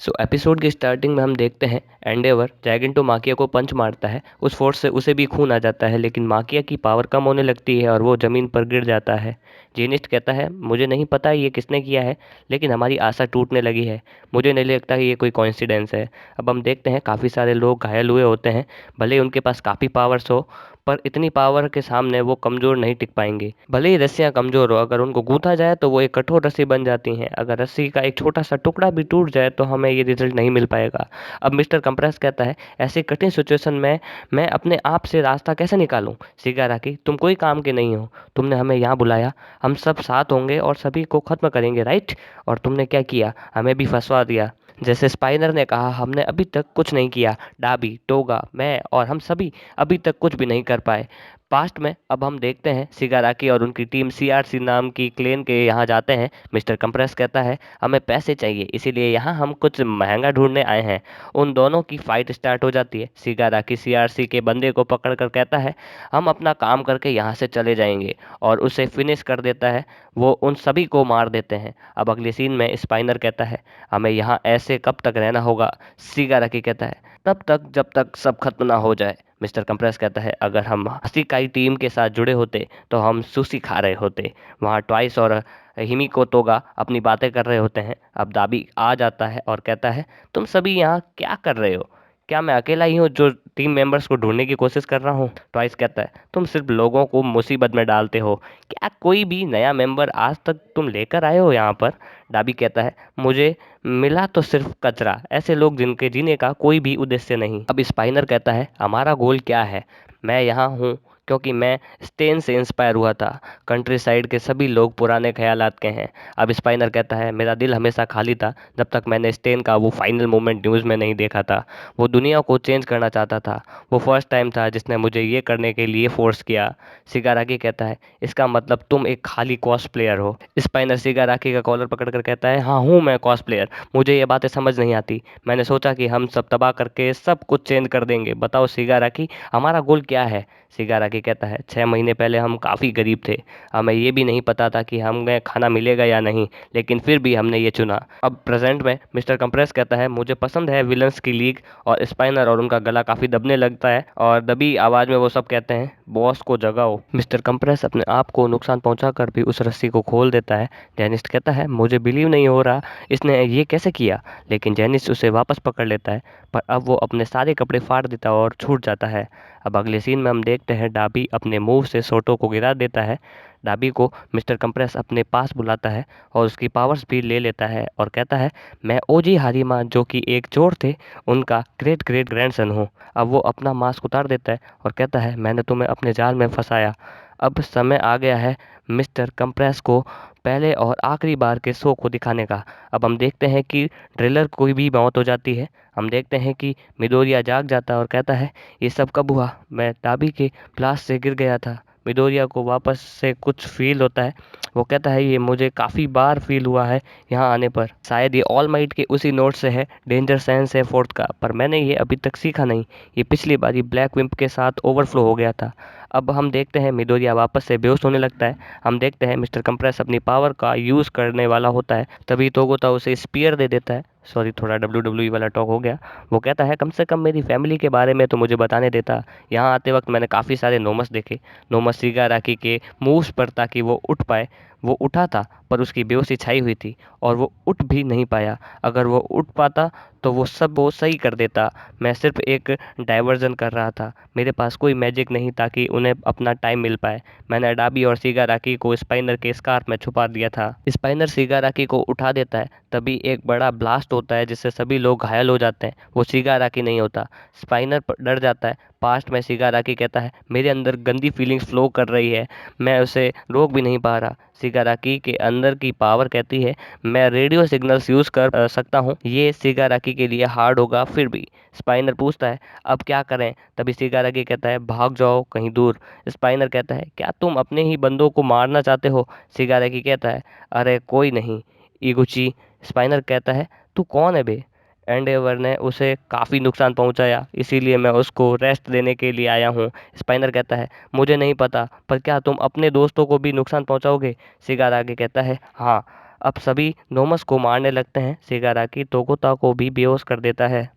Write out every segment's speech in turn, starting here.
Episode की starting में हम देखते हैं एंडेवर जैगिंटो माकिया को पंच मारता है। उस फोर्स से उसे भी खून आ जाता है, लेकिन माकिया की पावर कम होने लगती है और वो जमीन पर गिर जाता है। जेनिस्ट कहता है, मुझे नहीं पता ये किसने किया है, लेकिन हमारी आशा टूटने लगी है। मुझे नहीं लगता कि ये कोई कोइंसिडेंस है। अब हम देखते हैं काफ़ी सारे लोग घायल हुए होते हैं। भले ही उनके पास काफ़ी पावर्स हो, पर इतनी पावर के सामने वो कमज़ोर नहीं टिक पाएंगे। भले ही रस्सियाँ कमज़ोर हो, अगर उनको गूंथा जाए तो वो एक कठोर रस्सी बन जाती हैं। अगर रस्सी का एक छोटा सा टुकड़ा भी टूट जाए तो हमें ये रिजल्ट नहीं मिल पाएगा। अब मिस्टर कंप्रेस कहता है, ऐसी कठिन सिचुएशन में मैं अपने आप से रास्ता कैसे निकालूं? शिगाराकी, तुम कोई काम के नहीं हो। तुमने हमें यहाँ बुलाया, हम सब साथ होंगे और सभी को खत्म करेंगे, राइट? और तुमने क्या किया? हमें भी फंसवा दिया। जैसे स्पाइनर ने कहा, हमने अभी तक कुछ नहीं किया। डाबी, टोगा, मैं और हम सभी अभी तक कुछ भी नहीं कर पाए। पास्ट में अब हम देखते हैं शिगाराकी और उनकी टीम सीआरसी नाम की क्लेन के यहाँ जाते हैं। मिस्टर कंप्रेस कहता है, हमें पैसे चाहिए, इसीलिए यहाँ हम कुछ महंगा ढूंढने आए हैं। उन दोनों की फाइट स्टार्ट हो जाती है। शिगाराकी सीआरसी के बंदे को पकड़कर कहता है, हम अपना काम करके यहाँ से चले जाएंगे, और उसे फिनिश कर देता है। वो उन सभी को मार देते हैं। अब अगले सीन में स्पाइनर कहता है, हमें यहाँ ऐसे कब तक रहना होगा? शिगाराकी कहता है, तब तक जब तक सब खत्म ना हो जाए। मिस्टर कंप्रेस कहता है, अगर हम हसीकाई टीम के साथ जुड़े होते तो हम सुशी खा रहे होते। वहाँ ट्वाइस और हिमिको तोगा अपनी बातें कर रहे होते हैं। अब दाबी आ जाता है और कहता है, तुम सभी यहाँ क्या कर रहे हो? क्या मैं अकेला ही हूँ जो टीम मेंबर्स को ढूंढने की कोशिश कर रहा हूँ? ट्वाइस कहता है, तुम सिर्फ लोगों को मुसीबत में डालते हो। क्या कोई भी नया मेंबर आज तक तुम लेकर आए हो यहाँ पर? डाबी कहता है, मुझे मिला तो सिर्फ कचरा, ऐसे लोग जिनके जीने का कोई भी उद्देश्य नहीं। अब स्पाइनर कहता है, हमारा गोल क्या है? मैं यहाँ हूँ क्योंकि मैं स्टेन से इंस्पायर हुआ था। कंट्री साइड के सभी लोग पुराने ख्यालात के हैं। अब स्पाइनर कहता है, मेरा दिल हमेशा खाली था जब तक मैंने स्टेन का वो फाइनल मोमेंट न्यूज़ में नहीं देखा था। वो दुनिया को चेंज करना चाहता था। वो फर्स्ट टाइम था जिसने मुझे ये करने के लिए फोर्स किया। शिगाराकी कहता है, इसका मतलब तुम एक खाली कॉस्ट प्लेयर हो। स्पाइनर शिगाराकी का कॉलर पकड़कर कहता है, हाँ हूँ मैं कॉस्ट प्लेयर। मुझे ये बातें समझ नहीं आती। मैंने सोचा कि हम सब तबाह करके सब कुछ चेंज कर देंगे। बताओ शिगाराकी, हमारा गोल क्या है? शिगाराकी कहता है, 6 महीने पहले हम काफ़ी गरीब थे। हमें ये भी नहीं पता था कि हमें खाना मिलेगा या नहीं, लेकिन फिर भी हमने ये चुना। अब प्रेजेंट में मिस्टर कंप्रेस कहता है, मुझे पसंद है विलन्स की लीग। और स्पाइनर और उनका गला काफ़ी दबने लगता है और दबी आवाज़ में वो सब कहते हैं, बॉस को जगाओ। मिस्टर कंप्रेस अपने आप को नुकसान पहुंचाकर भी उस रस्सी को खोल देता है। जेनिस्ट कहता है, मुझे बिलीव नहीं हो रहा, इसने ये कैसे किया? लेकिन जेनिस्ट उसे वापस पकड़ लेता है, पर अब वो अपने सारे कपड़े फाड़ देता है और छूट जाता है। अब अगले सीन में हम देखते हैं डाबी अपने मूव से सोटो को गिरा देता है। डाबी को मिस्टर कंप्रेस अपने पास बुलाता है और उसकी पावर्स भी ले लेता है और कहता है, मैं ओजी हारिमा, जो कि एक चोर थे, उनका ग्रेट ग्रेट ग्रैंडसन हूँ। अब वो अपना मास्क उतार देता है और कहता है, मैंने तुम्हें अपने जाल में फंसाया। अब समय आ गया है मिस्टर कंप्रेस को पहले और आखिरी बार के शो को दिखाने का। अब हम देखते हैं कि ड्रिलर कोई भी मौत हो जाती है। हम देखते हैं कि मिडोरिया जाग जाता है और कहता है, ये सब कब हुआ? मैं डाबी के ब्लास्ट से गिर गया था। मिडोरिया को वापस से कुछ फील होता है। वो कहता है, ये मुझे काफ़ी बार फील हुआ है यहाँ आने पर। शायद ये ऑल माइट के उसी नोट से है, डेंजर सेंस है फोर्थ का, पर मैंने ये अभी तक सीखा नहीं। ये पिछली बार ब्लैक विम्प के साथ ओवरफ्लो हो गया था। अब हम देखते हैं मिडोरिया वापस से बेहोश होने लगता है। हम देखते हैं मिस्टर कंप्रेस अपनी पावर का यूज़ करने वाला होता है, तभी तोगोता उसे स्पीयर दे देता है। सॉरी, थोड़ा WWE वाला टॉक हो गया। वो कहता है, कम से कम मेरी फैमिली के बारे में तो मुझे बताने देता। यहाँ आते वक्त मैंने काफ़ी सारे नोमस देखे। नोमस शिगाराकी के मूव्स पर ताकि वो उठ पाए। वो उठा था, पर उसकी बेहोशी छाई हुई थी और वो उठ भी नहीं पाया। अगर वो उठ पाता तो वो सब वो सही कर देता। मैं सिर्फ एक डाइवर्जन कर रहा था। मेरे पास कोई मैजिक नहीं ताकि उन्हें अपना टाइम मिल पाए। मैंने डाबी और शिगाराकी को स्पाइनर के स्कार्फ में छुपा दिया था। स्पाइनर शिगाराकी को उठा देता है, तभी एक बड़ा ब्लास्ट होता है जिससे सभी लोग घायल हो जाते हैं। वो शिगाराकी नहीं होता। स्पाइनर डर जाता है। पास्ट में शिगाराकी कहता है, मेरे अंदर गंदी फीलिंग्स फ्लो कर रही है, मैं उसे रोक भी नहीं पा रहा। शिगाराकी के अंदर की पावर कहती है, मैं रेडियो सिग्नल्स यूज़ कर सकता हूँ। ये शिगाराकी के लिए हार्ड होगा। फिर भी स्पाइनर पूछता है, अब क्या करें? तभी शिगाराकी कहता है, भाग जाओ कहीं दूर। स्पाइनर कहता है, क्या तुम अपने ही बंदों को मारना चाहते हो? शिगाराकी कहता है, अरे कोई नहीं इगुची। स्पाइनर कहता है, तू कौन है बे? एंडेवर ने उसे काफ़ी नुकसान पहुंचाया, इसीलिए मैं उसको रेस्ट देने के लिए आया हूँ। स्पाइनर कहता है, मुझे नहीं पता, पर क्या तुम अपने दोस्तों को भी नुकसान पहुंचाओगे? शिगाराकी कहता है, हाँ, अब सभी नोमस को मारने लगते हैं। शिगाराकी तोकोता को भी बेहोश कर देता है।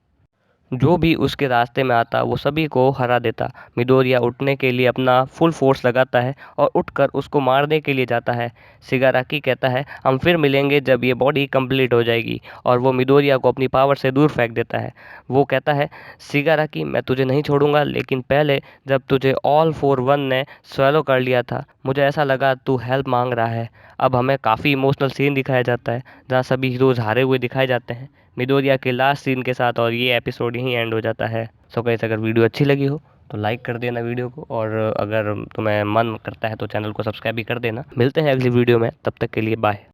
जो भी उसके रास्ते में आता वो सभी को हरा देता। मिडोरिया उठने के लिए अपना फुल फोर्स लगाता है और उठकर उसको मारने के लिए जाता है। शिगाराकी कहता है हम फिर मिलेंगे जब ये बॉडी कंप्लीट हो जाएगी, और वो मिडोरिया को अपनी पावर से दूर फेंक देता है। वो कहता है शिगाराकी मैं तुझे नहीं छोड़ूंगा, लेकिन पहले जब तुझे ऑल फॉर वन ने स्वैलो कर लिया था मुझे ऐसा लगा तू हेल्प मांग रहा है। अब हमें काफ़ी इमोशनल सीन दिखाया जाता है जहाँ सभी हीरोज हारे हुए दिखाए जाते हैं मिडोरिया के लास्ट सीन के साथ, और ये एपिसोड यहीं एंड हो जाता है। सो गाइस, अगर वीडियो अच्छी लगी हो तो लाइक कर देना वीडियो को, और अगर तुम्हें मन करता है तो चैनल को सब्सक्राइब भी कर देना। मिलते हैं अगली वीडियो में, तब तक के लिए बाय।